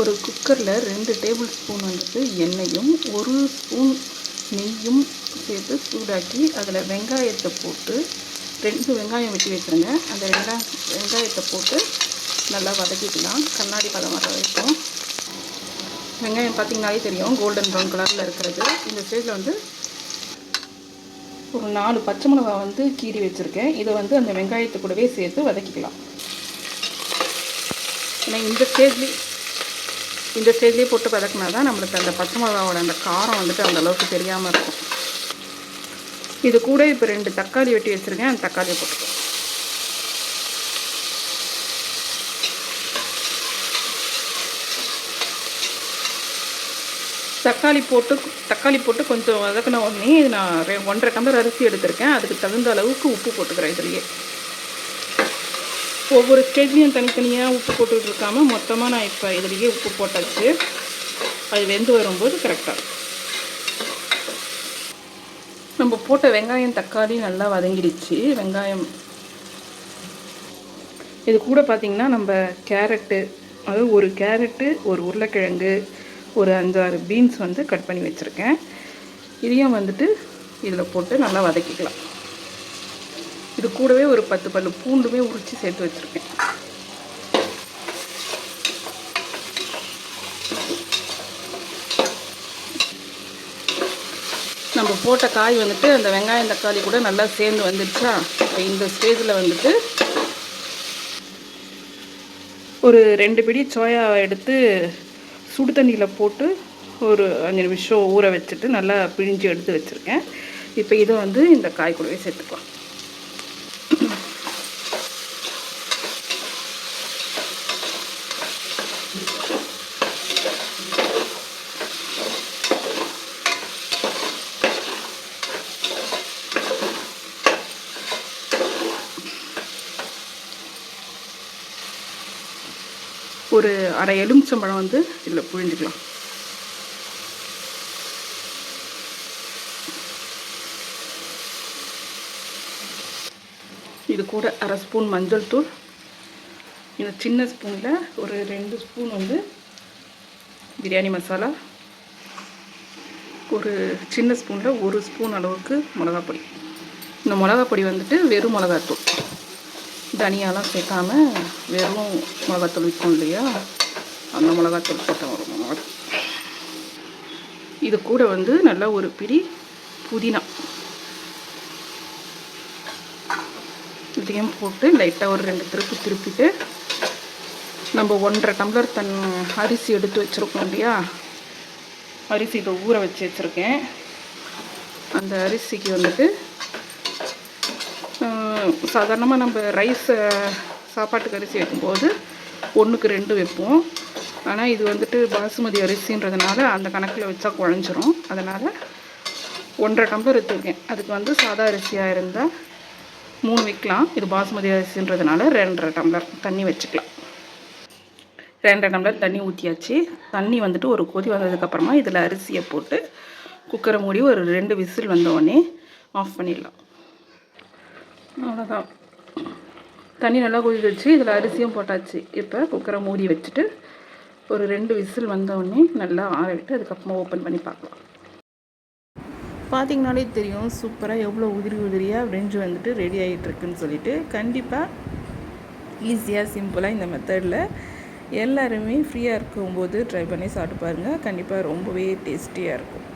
ஒரு குக்கரில் 2 table spoon வந்துட்டு எண்ணெயும் 1 ஸ்பூன் நெய்யும் சேர்த்து சூடாக்கி அதில் வெங்காயத்தை போட்டு 2 வெங்காயம் வெட்டி வச்சுருங்க. அந்த வெங்காயத்தை போட்டு நல்லா வதக்கிக்கலாம். கண்ணாடி பதம் வர வரைக்கும். வெங்காயம் பார்த்திங்கனாலே தெரியும் கோல்டன் ப்ரௌன் கலரில் இருக்கிறது. இந்த ஸ்டேஜில் வந்து ஒரு 4 பச்சை மிளகாய் வந்து கீறி வச்சுருக்கேன். இதை வந்து அந்த வெங்காயத்தை கூடவே சேர்த்து வதக்கிக்கலாம். ஏன்னா இந்த ஸ்டேஜ்லேயே போட்டு வதக்கினா தான் நம்மளுக்கு அந்த பச்சை மிளகாவோட அந்த காரம் வந்துட்டு அந்தளவுக்கு தெரியாமல் இருக்கும். இது கூட இப்போ 2 தக்காளி வெட்டி வச்சுருக்கேன். அந்த தக்காளியை போட்டுக்கலாம். தக்காளி போட்டு கொஞ்சம் வதக்கின உடனே நான் 1.5 டம்ளர் அரிசி எடுத்திருக்கேன். அதுக்கு தகுந்த அளவுக்கு உப்பு போட்டுக்கிறேன். இதுலேயே ஒவ்வொரு ஸ்டேஜ்லேயும் தனித்தனியாக உப்பு போட்டுக்கிட்டு இருக்காமல் மொத்தமாக நான் இப்போ இதுலேயே உப்பு போட்டாச்சு. அது வெந்து வரும்போது கரெக்டாக இருக்கும். நம்ம போட்ட வெங்காயம் தக்காளி நல்லா வதங்கிடுச்சு. வெங்காயம் இது கூட பார்த்திங்கன்னா நம்ம கேரட்டு, அதாவது ஒரு கேரட்டு, ஒரு உருளைக்கிழங்கு, ஒரு 5-6 பீன்ஸ் வந்து கட் பண்ணி வச்சுருக்கேன். இதையும் வந்துட்டு இதில் போட்டு நல்லா வதக்கிக்கலாம். இது கூடவே ஒரு 10 பல்லு பூண்டுமே உரித்து சேர்த்து வச்சுருக்கேன். நம்ம போட்ட காய் வந்துட்டு அந்த வெங்காயம் தக்காளி கூட நல்லா சேர்ந்து வந்துடுச்சா. இப்போ இந்த ஸ்டேஜில் வந்துட்டு ஒரு 2 பிடி சோயாவை எடுத்து சுடு தண்ணியில் போட்டு ஒரு 5 நிமிஷம் ஊற வச்சுட்டு நல்லா பிழிஞ்சு எடுத்து வச்சுருக்கேன். இப்போ இதை வந்து இந்த காய் கூடவே சேர்த்துக்கலாம். ஒரு அரை எலுமிச்சம்பழம் வந்து இதில் புழிஞ்சிக்கலாம். இது கூட அரை ஸ்பூன் மஞ்சள் தூள், இந்த சின்ன ஸ்பூனில் ஒரு 2 ஸ்பூன் வந்து பிரியாணி மசாலா, ஒரு சின்ன ஸ்பூனில் 1 ஸ்பூன் அளவுக்கு மிளகாப்பொடி. இந்த மிளகாப்பொடி வந்துட்டு வெறும் மிளகாத்தூள், தனியாலாம் சேர்க்காம வெறும் மிளகாத்தூள் விற்கும் இல்லையா, அந்த மிளகாத்தூள் போட்ட ஒரு மிளகா. இது கூட வந்து நல்லா ஒரு பிடி புதினா, இதையும் போட்டு லைட்டாக ஒரு 2 திருப்பிட்டு நம்ம 1.5 டம்ளர் அரிசி எடுத்து வச்சுருக்கோம் இல்லையா, அரிசி இதை ஊற வச்சு வச்சுருக்கேன். அந்த அரிசிக்கு வந்துட்டு சாதாரணமாக நம்ம சாப்பாட்டுக்கு அரிசி வைக்கும்போது 1க்கு 2 வைப்போம். ஆனால் இது வந்துட்டு பாசுமதி அரிசின்றதுனால அந்த கணக்கில் வச்சா குழஞ்சிரும். அதனால் 1.5 டம்ளர் எடுத்துருக்கேன். அதுக்கு வந்து சாதா அரிசியாக இருந்தால் 3 வைக்கலாம். இது பாசுமதி அரிசின்றதுனால 2.5 டம்ளர் தண்ணி வச்சுக்கலாம். 2.5 டம்ளர் தண்ணி ஊற்றியாச்சு. தண்ணி வந்துட்டு ஒரு கொதி வந்ததுக்கப்புறமா இதில் அரிசியை போட்டு குக்கரை மூடி ஒரு 2 விசில் வந்தோடனே ஆஃப் பண்ணிடலாம். அவ்வளோதான். தண்ணி நல்லா கொதிச்சு இதில் அரிசியும் போட்டாச்சு. இப்போ குக்கரை மூடி வச்சுட்டு ஒரு 2 விசில் வந்தோடனே நல்லா ஆற விட்டு அதுக்கப்புறமா ஓப்பன் பண்ணி பார்க்கலாம். பார்த்திங்கனாலே தெரியும் சூப்பராக எவ்வளோ உதிரியாக பிரிஞ்சி வந்துட்டு ரெடி ஆகிட்டுருக்குன்னு சொல்லிட்டு. கண்டிப்பாக ஈஸியாக சிம்பிளாக இந்த மெத்தடில் எல்லாருமே ஃப்ரீயாக இருக்கும்போது ட்ரை பண்ணி சாப்பிட்டு பாருங்கள். கண்டிப்பாக ரொம்பவே டேஸ்டியாக இருக்கும்.